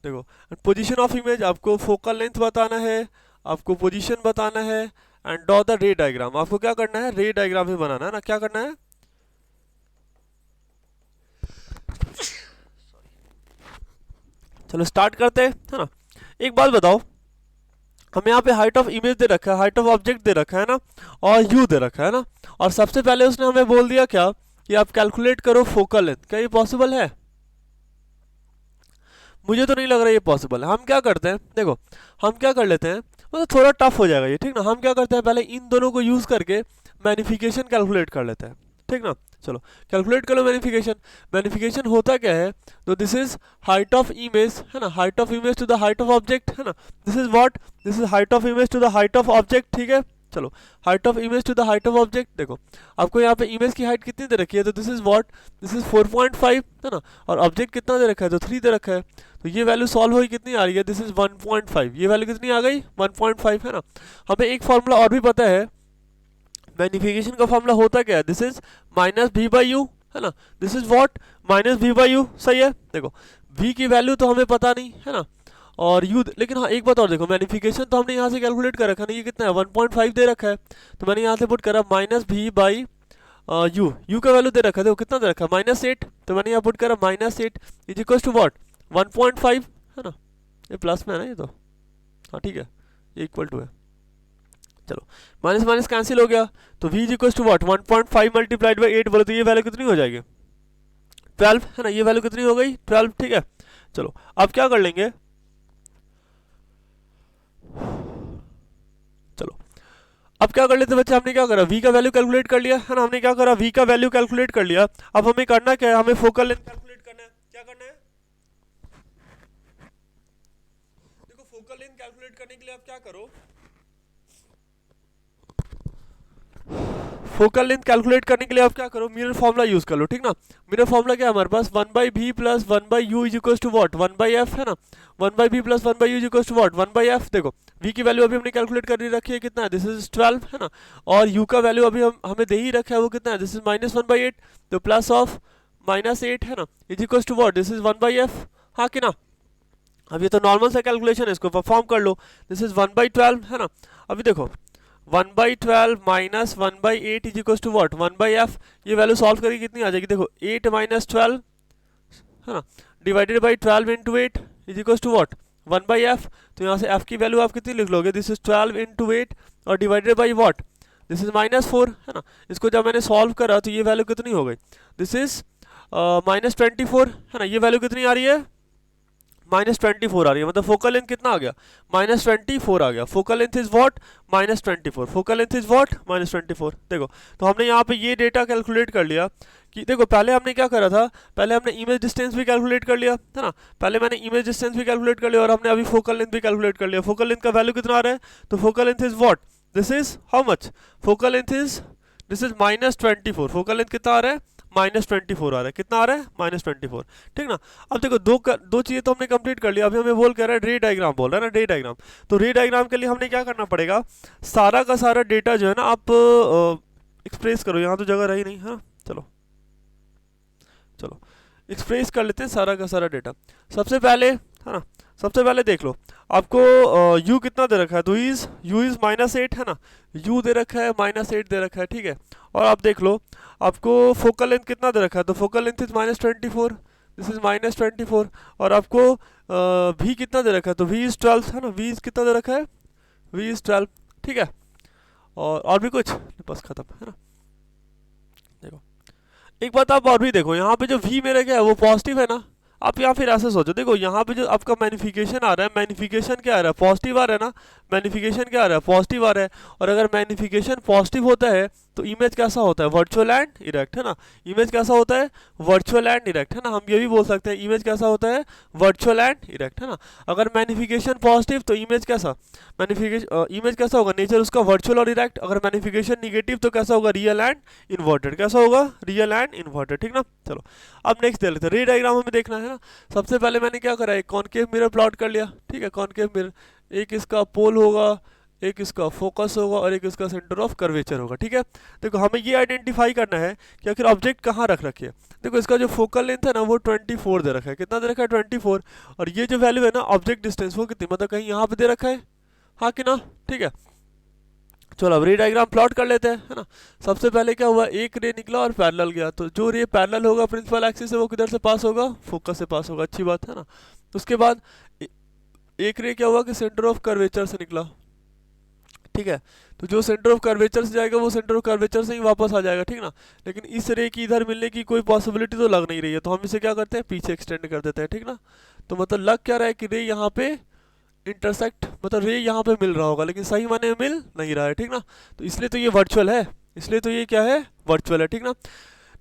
देखो पोजीशन ऑफ इमेज, आपको फोकल लेंथ बताना है, आपको पोजीशन बताना है, एंड ड्रॉ द रे डायग्राम, आपको क्या करना है, रे डायग्राम ही बनाना है ना, क्या करना है। चलो स्टार्ट करते हैं, है ना। एक बात बताओ, हमें यहाँ पे हाइट ऑफ इमेज दे रखा है, हाइट ऑफ ऑब्जेक्ट दे रखा है ना, और यू दे रखा है ना, और सबसे पहले उसने हमें बोल दिया क्या कि आप कैलकुलेट करो फोकल लेंथ, क्या ये पॉसिबल है, मुझे तो नहीं लग रहा ये पॉसिबल है। हम क्या करते हैं, देखो हम क्या कर लेते हैं, मतलब थोड़ा टफ हो जाएगा ये, ठीक ना। हम क्या करते हैं, पहले इन दोनों को यूज करके मैग्निफिकेशन कैलकुलेट कर लेते हैं, ठीक ना। चलो कैलकुलेट कर लो मैग्निफिकेशन। मैग्निफिकेशन होता क्या है, तो this is height of image है ना, height of image to the height of object है ना, this is what, this is height of image to the height of object, ठीक है। चलो height of image to the height of object, देखो आपको यहाँ पे इमेज की हाइट कितनी दे रखी है, तो this is what, this is 4.5 है ना, और ऑब्जेक्ट कितना दे रखा है, तो 3 दे रखा है, तो ये वैल्यू सॉल्व हुई कितनी आ रही है, दिस इज 1.5, ये वैल्यू कितनी आ गई 1.5 है ना। हमें एक फॉर्मूला और भी पता है, मैग्निफिकेशन का फॉर्मूला होता क्या है, दिस इज -v/u है ना, दिस इज व्हाट -v/u, सही है। देखो v की वैल्यू तो हमें पता नहीं है ना, और u, लेकिन हाँ एक बात और देखो, मैग्निफिकेशन तो हमने यहाँ से कैलकुलेट कर रखा है, ये कितना है 1.5 दे रखा है, तो मैंने यहाँ से पुट करा -v/u, u का वैल्यू दे रखा है, देखो कितना दे रखा है -8, तो मैंने यहाँ पुट करा -8 इज इक्वल टू व्हाट 1.5 है ना, ये प्लस में है ना ये तो, हाँ ठीक है ये इक्वल टू है। चलो माइनस माइनस कैंसिल हो गया, तो v is equal to what 1.5 multiplied by 8 बोले तो ये वैल्यू कितनी हो जाएगी 12 है ना, ये वैल्यू कितनी हो गई 12, ठीक है। चलो अब क्या कर लेंगे, चलो अब क्या कर लेते बच्चे, हमने क्या करा v का वैल्यू कैलकुलेट कर लिया है ना, हमने क्या करा v का वैल्यू कैलकुलेट कर लिया। अब हमें करना क्या है, हमें फोकल लेंथ कैलकुलेट करना है, क्या करना है, देखो फोकल लेंथ कैलकुलेट करने के लिए आप क्या करो, फोकल लेंथ कैलकुलेट करने के लिए आप क्या करो, मिरर फॉर्मूला यूज कर लो, ठीक ना। मिरर फॉर्मूला क्या है हमारे पास, 1/v plus 1/u is equal to what 1/f है ना, 1/v plus 1/u is equal to what 1/f। देखो v की वैल्यू अभी हमने कैलकुलेट कर रखी है, कितना है, दिस इज 12 है ना, और u का वैल्यू अभी हमें दे ही रखा है, वो कितना है, दिस इज -1/8, तो प्लस ऑफ -8 है ना is equal to what, this is 1/f, हाँ कि ना। अब ये तो नॉर्मल सा कैलकुलेशन है, इसको परफॉर्म कर लो, दिस इज 1/12 है ना। अभी देखो 1/12 minus 1/8 is equal to what 1/f, ये वैल्यू सॉल्व करके कितनी आ जाएगी, देखो 8 माइनस 12 है ना, divided by 12 into 8 is equal to what 1/f, तो यहाँ से f की वैल्यू आप कितनी लिख लोगे, दिस इज 12 इंटू 8 और divided by what, this is -4 है ना। इसको जब मैंने सॉल्व करा तो ये वैल्यू कितनी हो गई, दिस इज -24 है ना, ये वैल्यू कितनी आ रही है -24 आ रही है, मतलब फोकल लेंथ कितना आ गया -24 आ गया, focal length is what -24, focal length is what -24। देखो तो हमने यहाँ पे ये डेटा कैलकुलेट कर लिया कि देखो पहले हमने क्या करा था, पहले हमने इमेज डिस्टेंस भी कैलकुलेट कर लिया है ना, पहले मैंने इमेज डिस्टेंस भी कैलकुलेट कर लिया और हमने अभी फोकल लेंथ भी कैलकुलेट कर लिया। फोकल लेंथ का वैल्यू कितना आ रहा है, तो focal length is what, this is how much, focal length is this is -24, focal length कितना आ रहा है -24 आ रहा है, कितना आ रहा है -24, ठीक ना। अब देखो दो चीज़ें तो हमने कंप्लीट कर लिया, अभी हमें बोल कह रहा है रे डायग्राम बोल रहा है ना, रे डायग्राम। तो रे डायग्राम के लिए हमने क्या करना पड़ेगा, सारा का सारा डेटा जो है ना आप एक्सप्रेस करो, यहाँ तो जगह रही नहीं है, चलो चलो एक्सप्रेस कर लेते हैं सारा का सारा डेटा। सबसे पहले है ना, सबसे पहले देख लो आपको u कितना दे रखा है, तो u इज -8 है ना, u दे रखा है -8 दे रखा है, ठीक है। और आप देख लो आपको फोकल लेंथ कितना दे रखा है, तो focal length is -24, this is -24, और आपको v कितना दे रखा है, तो v इज 12 है ना, v इज कितना दे रखा है, v इज 12, ठीक है। और भी कुछ बस खत्म है ना। देखो एक बात आप और भी देखो, यहाँ पे जो v मेरा क्या है वो पॉजिटिव है ना। आप यहाँ फिर ऐसे सोचो, देखो यहाँ पे जो आपका मैग्निफिकेशन आ रहा है, मैग्निफिकेशन क्या आ रहा है पॉजिटिव आ रहा है ना, मैग्निफिकेशन क्या आ रहा है पॉजिटिव आ रहा है, और अगर मैग्निफिकेशन पॉजिटिव होता है तो इमेज कैसा होता है, वर्चुअल एंड इरेक्ट, है ना। इमेज कैसा होता है, वर्चुअल एंड इरेक्ट, है ना। हम ये भी बोल सकते हैं इमेज कैसा होता है, वर्चुअल एंड इरेक्ट, है ना। अगर मैग्निफिकेशन पॉजिटिव तो इमेज कैसा, इमेज कैसा होगा, नेचर उसका वर्चुअल और इरेक्ट। अगर मैग्निफिकेशन निगेटिव तो कैसा होगा, रियल एंड इन्वर्टेड, कैसा होगा, रियल एंड इन्वर्टेड, ठीक ना। चलो अब नेक्स्ट देख लेते हैं, रे डायग्राम हमें देखना है ना। सबसे पहले मैंने क्या करा है, कॉनकेव मिरर प्लॉट कर लिया, ठीक है। कॉनकेव मिरर, एक इसका पोल होगा, एक इसका फोकस होगा और एक इसका सेंटर ऑफ कर्वेचर होगा, ठीक है। देखो हमें ये आइडेंटिफाई करना है कि आखिर ऑब्जेक्ट कहाँ रख रखी है। देखो इसका जो फोकल लेंथ है ना वो 24 दे रखा है, कितना दे रखा है, 24। और ये जो वैल्यू है ना ऑब्जेक्ट डिस्टेंस वो कितनी, मतलब कहीं यहाँ पे दे रखा है, हाँ कि ना, ठीक है। चलो अब रे डायग्राम प्लॉट कर लेते हैं, है ना। सबसे पहले क्या हुआ, एक रे निकला और पैरेलल गया, तो जो रे पैरेलल होगा प्रिंसिपल एक्सिस से वो किधर से पास होगा, फोकस से पास होगा, अच्छी बात है ना। उसके बाद एक रे क्या हुआ कि सेंटर ऑफ कर्वेचर से निकला, ठीक है। तो जो सेंटर ऑफ कर्वेचर से जाएगा वो सेंटर ऑफ कर्वेचर से ही वापस आ जाएगा, ठीक ना। लेकिन इस रे की इधर मिलने की कोई पॉसिबिलिटी तो लग नहीं रही है, तो हम इसे क्या करते हैं, पीछे एक्सटेंड कर देते हैं, ठीक ना। तो मतलब लग क्या रहा है कि रे यहाँ पे इंटरसेक्ट, मतलब रे यहाँ पे मिल रहा होगा लेकिन सही माने में मिल नहीं रहा है, ठीक ना। तो इसलिए तो ये वर्चुअल है, इसलिए तो ये क्या है, वर्चुअल है, ठीक ना।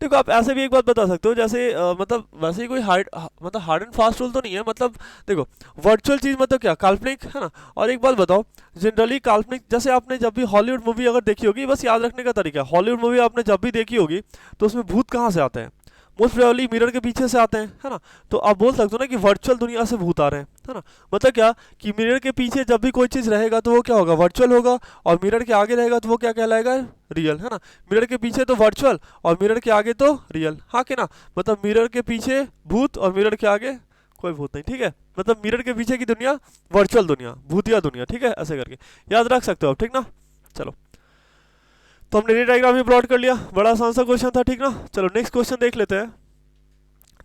देखो आप ऐसे भी एक बात बता सकते हो, जैसे मतलब वैसे ही कोई मतलब हार्ड एंड फास्ट रूल तो नहीं है, मतलब देखो वर्चुअल चीज़ मतलब क्या, काल्पनिक, है ना। और एक बात बताओ, जनरली काल्पनिक, जैसे आपने जब भी हॉलीवुड मूवी अगर देखी होगी, बस याद रखने का तरीका, हॉलीवुड मूवी आपने जब भी देखी होगी तो उसमें भूत कहाँ से आते हैं, मोस्ट प्रोबेबली मिरर के पीछे से आते हैं, है ना। तो आप बोल सकते हो ना कि वर्चुअल दुनिया से भूत आ रहे हैं, है ना। मतलब क्या कि मिरर के पीछे जब भी कोई चीज़ रहेगा तो वो क्या होगा, वर्चुअल होगा, और मिरर के आगे रहेगा तो वो क्या कहलाएगा, रियल, है ना। मिरर के पीछे तो वर्चुअल और मिरर के आगे तो रियल, हाँ कि ना। मतलब मिरर के पीछे भूत और मिरर के आगे कोई भूत नहीं, ठीक है। मतलब मिरर के पीछे की दुनिया वर्चुअल दुनिया, भूतिया दुनिया, ठीक है, ऐसे करके याद रख सकते हो आप, ठीक ना। चलो तो हमने रे डायग्राम ही प्लॉट कर लिया, बड़ा आसान सा क्वेश्चन था, ठीक ना। चलो नेक्स्ट क्वेश्चन देख लेते हैं।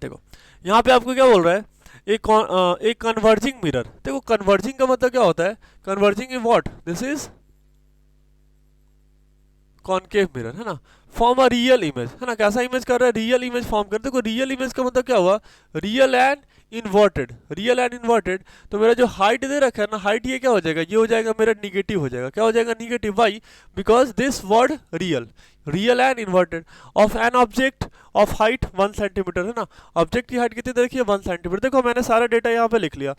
देखो यहाँ पे आपको क्या बोल रहा है, एक कन्वर्जिंग मिरर। देखो कन्वर्जिंग का मतलब क्या होता है, converging in what, this is concave mirror, है ना। फॉर्म अ रियल इमेज, है ना। कैसा इमेज कर रहा है, रियल इमेज फॉर्म कर। देखो रियल इमेज का मतलब क्या हुआ, real and inverted, real and inverted. तो मेरा जो हाइट दे रखा है ना, हाइट ये क्या हो जाएगा, ये हो जाएगा मेरा निगेटिव हो जाएगा, क्या हो जाएगा, negative. Why, because this word real, real and inverted of an object of height 1 centimetre, है ना। ऑब्जेक्ट की हाइट कितनी दे रखी है, 1 सेंटीमीटर। देखो मैंने सारा डेटा यहाँ पे लिख लिया।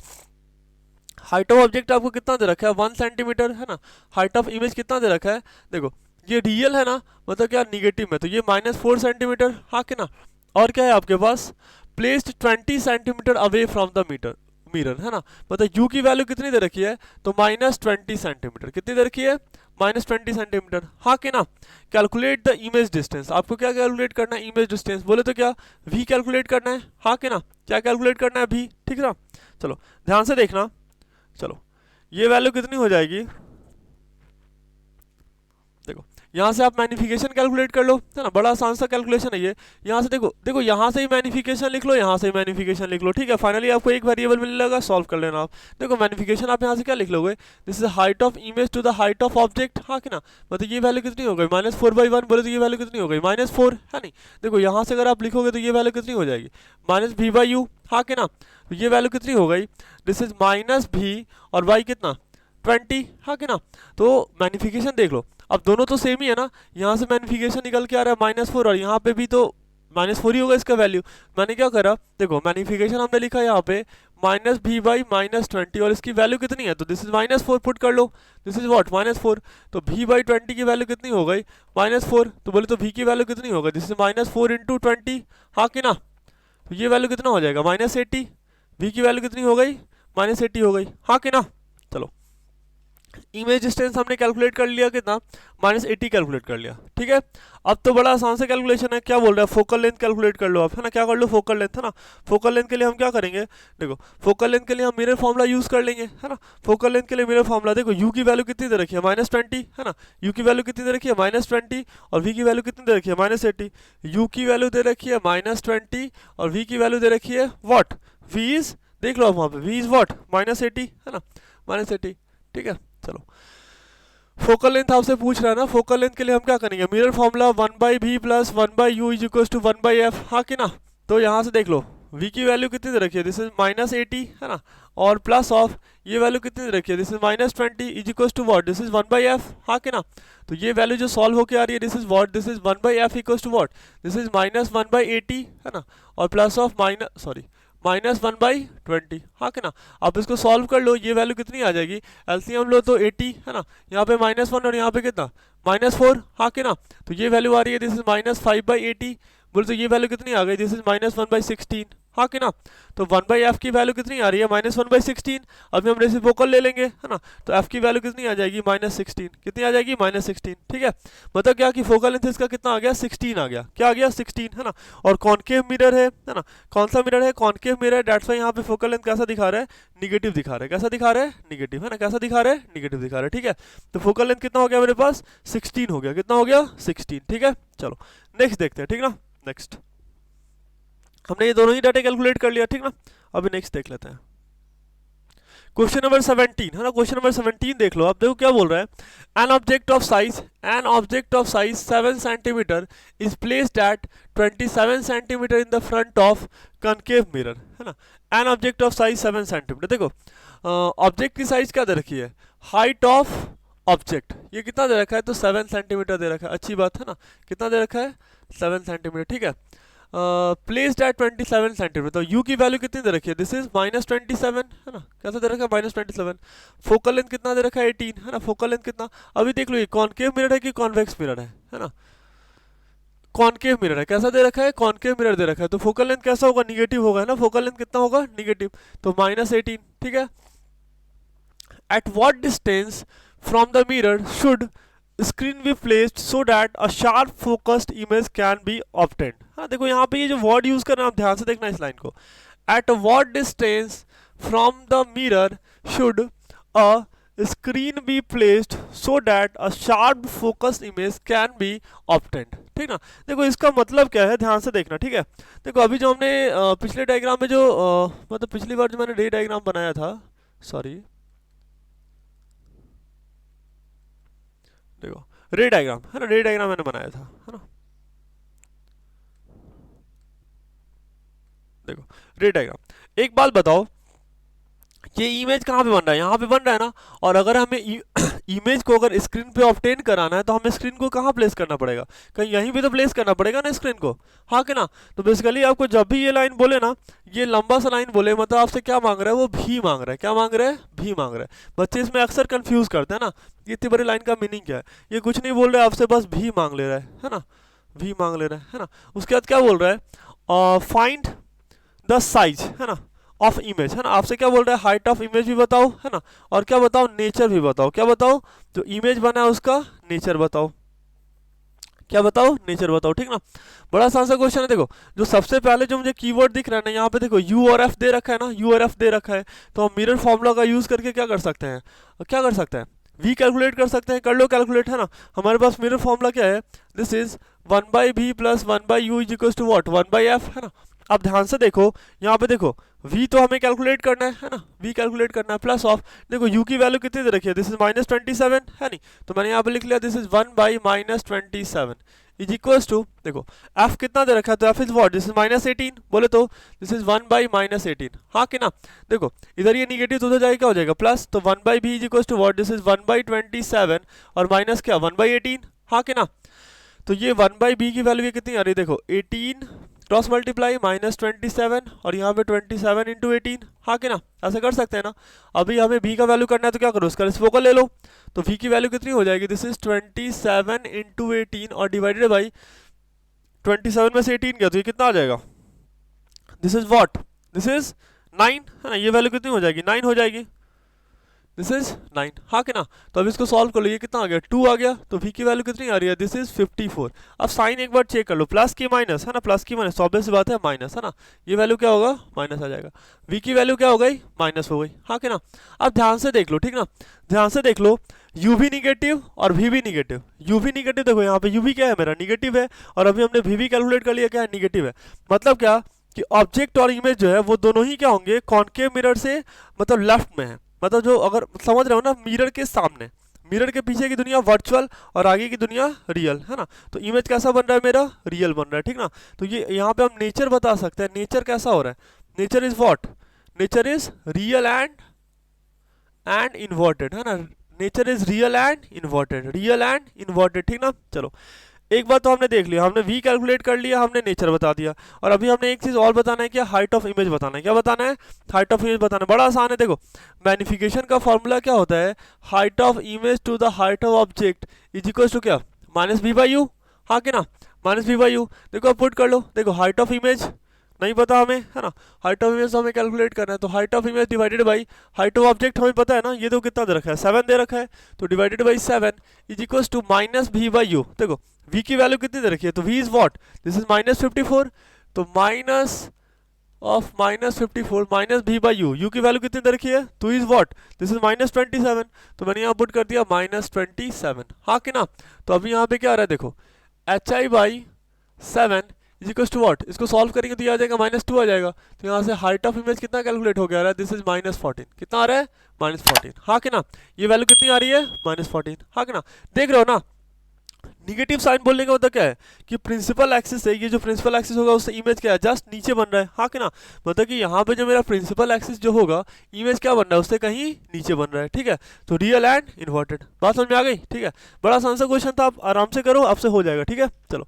हाइट ऑफ ऑब्जेक्ट आपको कितना दे रखा है, 1 सेंटीमीटर, है ना। हाइट ऑफ इमेज कितना दे रखा है, देखो ये रियल है ना, मतलब क्या निगेटिव में, तो ये -4 सेंटीमीटर, हाँ कि ना। और क्या है आपके पास, placed 20 centimetre away from the mirror, है ना। मतलब u की वैल्यू कितनी दे रखी है, तो -20 सेंटीमीटर, कितनी दे रखी है, -20 सेंटीमीटर, हाँ कि ना। कैलकुलेट द इमेज डिस्टेंस, आपको क्या कैलकुलेट करना है, इमेज डिस्टेंस बोले तो क्या, v कैलकुलेट करना है, हाँ कि ना। क्या कैलकुलेट करना है, v, ठीक है ना। चलो ध्यान से देखना, चलो ये वैल्यू कितनी हो जाएगी, देखो यहाँ से आप मैग्निफिकेशन कैलकुलेट कर लो, है ना। बड़ा आसान सा कैलकुलेशन है ये। यहाँ से देखो, देखो यहाँ से ही मैग्निफिकेशन लिख लो, यहाँ से ही मैग्निफिकेशन लिख लो, ठीक है। फाइनली आपको एक वेरिएबल मिलने लगा, सॉल्व कर लेना आप। देखो मैग्निफिकेशन आप यहाँ से क्या लिख लोगे, this is height of image to the height of object, हाँ कि ना। मतलब ये वैल्यू कितनी हो गई, -4/1 बोले तो ये वैल्यू कितनी हो गई, -4, है नहीं। देखो यहाँ से अगर आप लिखोगे तो ये वैल्यू कितनी हो जाएगी, -v/u, हाँ कि ना। तो ये वैल्यू कितनी हो गई, दिस इज -v और y कितना 20, हाँ कि ना। तो मैग्निफिकेशन देख लो, अब दोनों तो सेम ही है ना। यहाँ से मैग्निफिकेशन निकल के आ रहा है -4 और यहाँ पे भी तो -4 ही होगा इसका वैल्यू। मैंने क्या करा, देखो मैग्निफिकेशन हमने लिखा है यहाँ पे -v/-20 और इसकी वैल्यू कितनी है, तो दिस इज -4 पुट कर लो, दिस इज व्हाट -4। तो v/20 की वैल्यू कितनी हो गई, -4। तो बोले तो v की वैल्यू कितनी होगा, दिस इज -4 × 20, हाँ कि ना। तो ये वैल्यू कितना हो जाएगा, -80। v की वैल्यू कितनी हो गई, -80 हो गई, हाँ कि ना। चलो इमेज डिस्टेंस हमने कैलकुलेट कर लिया, कितना, -80 कैलकुलेट कर लिया, ठीक है। अब तो बड़ा आसान से कैलकुलेशन है, क्या बोल रहा है, फोकल लेंथ कैलकुलेट कर लो आप, है ना। क्या कर लो, फोकल लेंथ, है ना। फोकल लेंथ के लिए हम क्या करेंगे, देखो फोकल लेंथ के लिए हम मिरर फॉर्मूला यूज कर लेंगे, है ना। फोकल लेंथ के लिए मिरर फॉर्मूला, देखो u की वैल्यू कितनी दे रखी है, -20, है ना। u की वैल्यू कितनी दे रखी है, -20 और v की वैल्यू कितनी दे रखी है, -80। u की वैल्यू दे रखी है -20 और v की वैल्यू दे रखी है व्हाट, v इज, देख लो आप वहाँ पे v इज व्हाट, -80, है ना, -80, ठीक है। चलो फोकल लेंथ आपसे पूछ रहा है ना, फोकल लेंथ के लिए हम क्या करेंगे, mirror formula 1/v + 1/u = 1/f, हाँ कि ना। तो यहाँ से देख लो v की वैल्यू कितनी दे रखी है, दिस इज -80, है ना। और प्लस ऑफ ये वैल्यू कितनी रखी है, this is -20 is equal to what, this is 1/f, हाँ कि ना। तो ये वैल्यू जो सॉल्व होके आ रही है, this is what, this is 1/f equal to what, this is -1/80 है ना, और प्लस ऑफ -1/20, हाँ कि ना। अब इसको सॉल्व कर लो, ये वैल्यू कितनी आ जाएगी, एलसीएम लो तो 80 है ना, यहाँ पे -1 और यहाँ पे कितना -4, हाँ कि ना। तो ये वैल्यू आ रही है, दिस इज -5/80, बोले तो ये वैल्यू कितनी आ गई, दिस इज -1/16, हाँ कि ना। तो 1/f की वैल्यू कितनी आ रही है, -1/16। अभी हम रेसिप्रोकल ले लेंगे है ना, तो f की वैल्यू कितनी आ जाएगी, -16, कितनी आ जाएगी, -16, ठीक है। मतलब क्या कि फोकल लेंथ इसका कितना आ गया, 16 आ गया, क्या आ गया, 16 है ना। और कॉनकेव मिरर है ना, कौन सा मिरर है, कॉनकेव मिरर, डेट्स वाई यहाँ पे फोकल लेंथ कैसा दिखा रहा है, निगेटिव दिखा रहा है, कैसा दिखा रहा है, निगेटिव है ना, कैसा दिखा रहा है, निगेटिव दिखा रहा है, ठीक है। तो फोकल लेंथ कितना हो गया मेरे पास, 16 हो गया, कितना हो गया, 16, ठीक है। चलो नेक्स्ट देखते हैं, ठीक ना। नेक्स्ट हमने ये दोनों ही डाटा कैलकुलेट कर लिया, ठीक ना। अभी नेक्स्ट देख लेते हैं, क्वेश्चन नंबर 17 है ना। क्वेश्चन नंबर 17 देख लो, आप देखो क्या बोल रहा है, N object of size 7 centimetre is placed eight 27 centimetre in the front of concave mirror, है ना। N object of size 7 centimetre, देखो ऑब्जेक्ट की साइज क्या दे रखी है, हाइट ऑफ ऑब्जेक्ट ये कितना दे रखा है, तो 7 सेंटीमीटर दे रखा है, अच्छी बात है ना, कितना दे रखा है, 7 सेंटीमीटर, ठीक है। प्लेस्ड एट 27 सेंटीमीटर, तो u की वैल्यू कितनी दे रखी है, दिस इज -27 है ना, कैसा दे रखा है, -27। फोकल लेंथ कितना दे रखा है, 18 है ना, फोकल लेंथ कितना, अभी देख लो ये कॉनकेव मिरर है कि कॉन्वेक्स मिरर है ना, कॉनकेव मिरर है, कैसा दे रखा है, कॉनकेव मिरर दे रखा है, तो फोकल लेंथ कैसा होगा, निगेटिव होगा है ना, फोकल लेंथ कितना होगा, निगेटिव, तो -18, ठीक है। Eight what distance from the mirror should screen be placed so that a sharp focused image can be obtained. हाँ देखो यहाँ पे ये जो वर्ड यूज करना, आप ध्यान से देखना इस लाइन को, eight what distance from the mirror should a screen be placed so that a sharp focused image can be obtained, ठीक ना। देखो इसका मतलब क्या है, ध्यान से देखना, ठीक है। देखो अभी जो हमने पिछले डायग्राम में जो मतलब पिछली बार जो मैंने रे डायग्राम बनाया था, सॉरी देखो रे डायग्राम है ना, रे डायग्राम मैंने बनाया था है ना, देखो रे डायग्राम। एक बात बताओ, ये इमेज कहाँ पे बन रहा है, यहाँ पे बन रहा है ना, और अगर हमें इमेज को अगर स्क्रीन पे ऑब्टेन कराना है तो हमें स्क्रीन को कहाँ प्लेस करना पड़ेगा, कहीं यहीं पे तो प्लेस करना पड़ेगा ना स्क्रीन को, हाँ कि ना। तो बेसिकली आपको जब भी ये लाइन बोले ना, ये लंबा सा लाइन बोले, मतलब आपसे क्या मांग रहा है, वो भी मांग रहा है, क्या मांग रहा है, भी मांग रहा है। बच्चे इसमें अक्सर कंफ्यूज करते हैं ना, ये इतनी बड़ी लाइन का मीनिंग क्या है, ये कुछ नहीं बोल रहा है आपसे, बस भी मांग ले रहा है ना, भी मांग ले रहा है ना। उसके बाद क्या बोल रहा है, फाइंड द साइज है ना ऑफ इमेज, है ना, आपसे क्या बोल रहा है, हाइट ऑफ इमेज भी बताओ है ना, और क्या बताओ, नेचर भी बताओ, क्या बताओ, जो इमेज बना है उसका नेचर बताओ, क्या बताओ, नेचर बताओ, ठीक ना। बड़ा आसान सा क्वेश्चन है। देखो जो सबसे पहले जो मुझे कीवर्ड दिख रहा है ना, यहाँ पे देखो u और f दे रखा है ना, u और f दे रखा है, तो हम मिरर फॉर्मूला का यूज करके क्या कर सकते हैं, क्या कर सकते हैं, v कैलकुलेट कर सकते हैं, कर लो कैलकुलेट है ना। हमारे पास मिरर फॉर्मूला क्या है, this is 1/v plus 1/u is equal to what, 1/f है ना। अब ध्यान से देखो, यहाँ पे देखो v तो हमें कैलकुलेट करना है ना, v कैलकुलेट करना है, प्लस ऑफ देखो u की वैल्यू कितनी दे रखी है, दिस इज -27 है नहीं, तो मैंने यहाँ पे लिख लिया this is 1/-27 is equals to, देखो f कितना दे रखा है, तो f is what, this is -18, बोले तो दिस इज 1/-18, हाँ कि ना। देखो इधर ये निगेटिव तो उधर जाएगा, क्या हो जाएगा प्लस, तो 1/b is equals to what, this is 1/27 और माइनस क्या 1/18, हाँ कि ना। तो ये 1/b की वैल्यू कितनी आ रही है, देखो 18 क्रॉस मल्टीप्लाई -27 और यहाँ पे 27 इंटू 18, हाँ कि ना, ऐसे कर सकते हैं ना। अभी हमें b का वैल्यू करना है तो क्या करो, उसका रेसिप्रोकल ले लो, तो v की वैल्यू कितनी हो जाएगी, दिस इज 27 इंटू 18 और डिवाइडेड बाई 27 में से 18 गया तो ये कितना आ जाएगा, this is what, this is 9 है ना, ये वैल्यू कितनी हो जाएगी, 9 हो जाएगी, दिस इज 9, हाँ कि ना। तो अब इसको सॉल्व कर लो, ये कितना आ गया 2 आ गया, तो v की वैल्यू कितनी आ रही है, दिस इज 54। अब साइन एक बार चेक कर लो, प्लस की माइनस है ना, प्लस की माइनस, ऑब्वियस बात है माइनस है ना, ये वैल्यू क्या होगा, माइनस आ जाएगा, v की वैल्यू क्या हो गई, माइनस हो गई, हाँ कि ना। अब ध्यान से देख लो, ठीक ना, ध्यान से देख लो, u भी निगेटिव और v भी निगेटिव, u भी निगेटिव, देखो यहाँ पे u भी क्या है मेरा निगेटिव है, और अभी हमने v भी कैलकुलेट कर लिया क्या है, निगेटिव है। मतलब क्या कि ऑब्जेक्ट और इमेज जो है वो दोनों ही क्या होंगे, कॉनकेव मिरर से मतलब लेफ्ट में है, मतलब जो अगर समझ रहे हो ना, मिरर के सामने, मिरर के पीछे की दुनिया वर्चुअल और आगे की दुनिया रियल है ना। तो इमेज कैसा बन रहा है मेरा, रियल बन रहा है, ठीक ना। तो ये यहाँ पे हम नेचर बता सकते हैं, नेचर कैसा हो रहा है, nature is what, nature is real and inverted, है ना, nature is real and inverted, real and inverted, ठीक ना। चलो एक बात तो हमने देख लिया, हमने v कैलकुलेट कर लिया, हमने नेचर बता दिया, और अभी हमने एक चीज और बताना है, क्या हाइट ऑफ इमेज बताना है, क्या बताना है, हाइट ऑफ इमेज बताना है। बड़ा आसान है, देखो मैग्निफिकेशन का फॉर्मूला क्या होता है, height of image to the height of object is equal to क्या, माइनस बी बाई यू, हाँ कि ना, माइनस बी बाई यू। देखो अब पुट कर लो, देखो हाइट ऑफ इमेज नहीं पता हमें, है ना, हाइट ऑफ इमेज हमें कैलकुलेट करना है, तो height of image divided by height of object हमें पता है ना, ये तो कितना दे रखा है, 7 दे रखा है, तो divided by 7 is equal to minus भी बाई यू। देखो v की वैल्यू कितनी दे रखी है, तो v is what, this is minus 54, तो माइनस ऑफ माइनस 54 माइनस भी बाई यू, यू की वैल्यू कितनी दे रखी है, तो is what, this is minus 27, तो मैंने यहाँ पुट कर दिया माइनस 27, हाँ कि ना। तो अभी यहाँ पे क्या आ रहा है, देखो h i by 7 is equal to what, इसको सॉल्व करेंगे तो ये आ जाएगा -2 आ जाएगा, तो यहाँ से हाइट ऑफ इमेज कितना कैलकुलेट हो गया आ रहा है, दिस इज -14, कितना आ रहा है, -14, हाँ कि ना। ये वैल्यू कितनी आ रही है, -14, हाँ कि ना। देख रहे हो ना, निगेटिव साइन बोलने का मतलब क्या है कि प्रिंसिपल एक्सिस है, ये जो प्रिंसिपल एक्सिस होगा उससे इमेज क्या है, जस्ट नीचे बन रहा है, हाँ कि ना। मतलब कि यहाँ पे जो मेरा प्रिंसिपल एक्सिस जो होगा, इमेज क्या बन रहा है, उससे कहीं नीचे बन रहा है, ठीक है। तो रियल एंड इन्वर्टेड, बात समझ में आ गई, ठीक है। बड़ा आसान सा क्वेश्चन था, आप आराम से करो, आपसे हो जाएगा, ठीक है। चलो